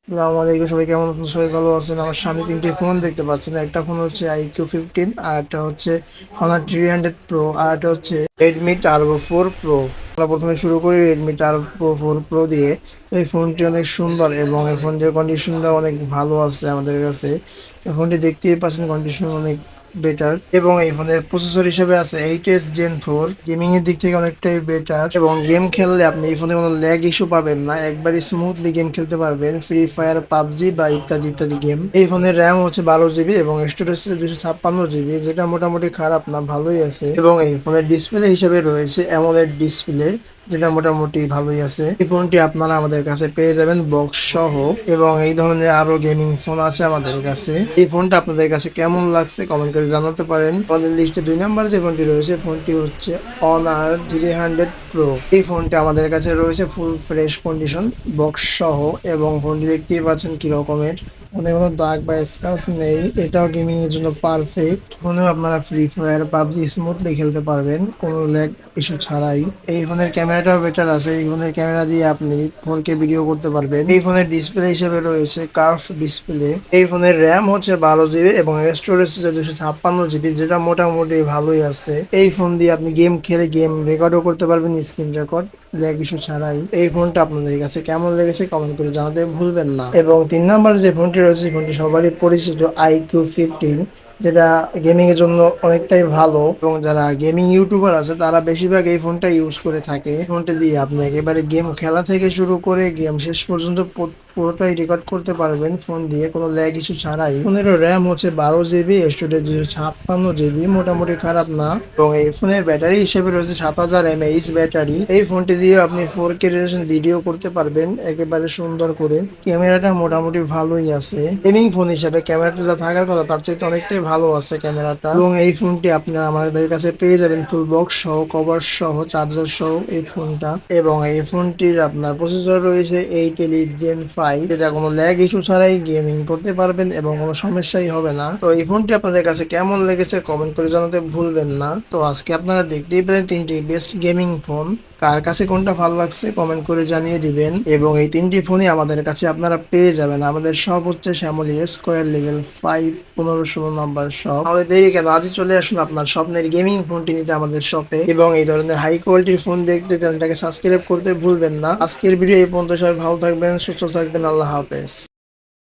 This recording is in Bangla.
আসসালামু আলাইকুম, সবাই কেমন আছেন? সবাই ভালো আছেন? আমার সামনে তিনটে ফোন দেখতে পাচ্ছেন। একটা ফোন হচ্ছে iQOO 15, আর একটা হচ্ছে Honor 300 Pro, আর একটা হচ্ছে Redmi Turbo 4 Pro। আমরা প্রথমে শুরু করি Redmi Turbo 4 Pro দিয়ে। তো এই ফোনটি অনেক সুন্দর এবং এই ফোনটির কন্ডিশনটা অনেক ভালো আছে আমাদের কাছে। তো ফোনটি দেখতেই পাচ্ছেন, কন্ডিশন অনেক বেটার, এবং এই ফোনের প্রসেসর হিসেবে আছে 8s Gen 4। গেমিং এর দিক থেকে অনেকটাই বেটার, এবং গেম খেললে আপনি এই ফোনে কোনো ল্যাগ ইস্যু পাবেন না, একবারে স্মুথলি গেম খেলতে পারবেন, ফ্রি ফায়ার, পাবজি বা ইত্যাদি ইত্যাদি গেম। এই ফোনের র্যাম হচ্ছে 12 GB এবং স্টোরেজ হচ্ছে 256 GB, যেটা মোটামুটি খারাপ না, ভালোই আছে। এবং এই ফোনের ডিসপ্লে হিসেবে রয়েছে অ্যামোলেড ডিসপ্লে, যেটা মোটামুটি ভালোই আছে। এই ফোনটি আপনারা আমাদের কাছে পেয়ে যাবেন বক্স সহ, এবং এই ধরনের আরো গেমিং ফোন আছে আমাদের কাছে। এই ফোনটা আপনাদের কাছে কেমন লাগছে কমেন্ট করে জানাতে পারেন। আমাদের লিস্টে 2 নম্বর যে ফোনটি রয়েছে, ফোনটি হচ্ছে Honor 300 Pro। এই ফোনটি আমাদের কাছে রয়েছে ফুল ফ্রেশ কন্ডিশন, বক্স সহ, এবং ফোনটি দেখতেই পাচ্ছেন কি রকমের, মানে কোনো দাগ বা স্ক্র্যাচ নেই। এটাও গেমিং এর জন্য পারফেক্ট। ফোনেও আপনারা ফ্রি ফায়ার, পাবজি স্মুথলি খেলতে পারবেন কোনো ল্যাগ ইস্যু ছাড়াই। এই ফোনের ক্যামেরাটাও বেটার আছে, এই ফোনের ক্যামেরা দিয়ে আপনি 4K ভিডিও করতে পারবেন। এই ফোনের ডিসপ্লে হিসেবে রয়েছে কার্ভ ডিসপ্লে। এই ফোনের র্যাম হচ্ছে 12 GB এবং স্টোরেজ হচ্ছে 256 GB, যেটা মোটামুটি ভালোই আছে। এই ফোন দিয়ে আপনি গেম খেলে গেম রেকর্ডও করতে পারবেন, স্ক্রিন রেকর্ড, ল্যাগ ইস্যু ছাড়াই। এই ফোনটা আপনাদের কাছে কেমন লেগেছে কমেন্ট করে জানাতে ভুলবেন না। এবং 3 নম্বর যে ফোনটি রয়েছে, এই ফোনটি সবারই পরিচিত iQOO 15, যেটা গেমিং এর জন্য অনেকটাই ভালো, এবং যারা গেমিং ইউটিউবার আছে তারা বেশিরভাগ এই ফোনটা ইউজ করে থাকে। এই ফোনটা দিয়ে আপনি একেবারে গেম খেলা থেকে শুরু করে গেম শেষ পর্যন্ত পুরোটাই রেকর্ড করতে পারবেন ফোন দিয়ে কোনো ল্যাগ ইস্যু ছাড়াই। ফোনের র্যাম হচ্ছে 12 GB, স্টোরেজ 256 GB, মোটামুটি খারাপ না। এবং এই ফোনের ব্যাটারি হিসেবে রয়েছে 7000 mAh ব্যাটারি। এই ফোনটি দিয়ে আপনি 4K রেজোলিউশন ভিডিও করতে পারবেন একেবারে সুন্দর করে। ক্যামেরাটা মোটামুটি ভালোই আছে, গেমিং ফোন হিসেবে ক্যামেরাটা যা থাকার কথা তার চেয়ে অনেকটাই ভালো আছে ক্যামেরাটা। এবং এই ফোনটি আপনারা আমাদের কাছে পেয়ে যাবেন ফুল বক্স সহ, কভার সহ, চার্জার সহ এই ফোনটা। এবং এই ফোনটির আপনার প্রসেসর রয়েছে 8 Elite Gen 5, যেটা কোনো ল্যাগ ইস্যু ছাড়াই গেমিং করতে পারবেন এবং কোনো সমস্যাই হবে না। তো এই ফোনটি আপনাদের কাছে কেমন লেগেছে কমেন্ট করে জানাতে ভুলবেন না। তো আজকে আপনারা দেখতেই পেলেন তিনটি বেস্ট গেমিং ফোন। কার কাছে কোনটা ভালো লাগছে কমেন্ট করে জানিয়ে দিবেন। এবং এই তিনটি ফোনই আমাদের কাছে আপনারা পেয়ে যাবেন। আমাদের শপ হচ্ছে শ্যামলী স্কোয়ার লেভেল 5, 15-16 নম্বর শপ। আমাদের দেরি কেন, আজই চলে আসুন আপনার স্বপ্নের গেমিং ফোনটি নিতে আমাদের শপে। এবং এই ধরনের হাই কোয়ালিটির ফোন দেখতে চ্যানেলটাকে সাবস্ক্রাইব করতে ভুলবেন না। আজকের ভিডিও এই পর্যন্ত, সবাই ভালো থাকবেন, সুস্থ থাকবেন, আল্লাহ হাফেজ।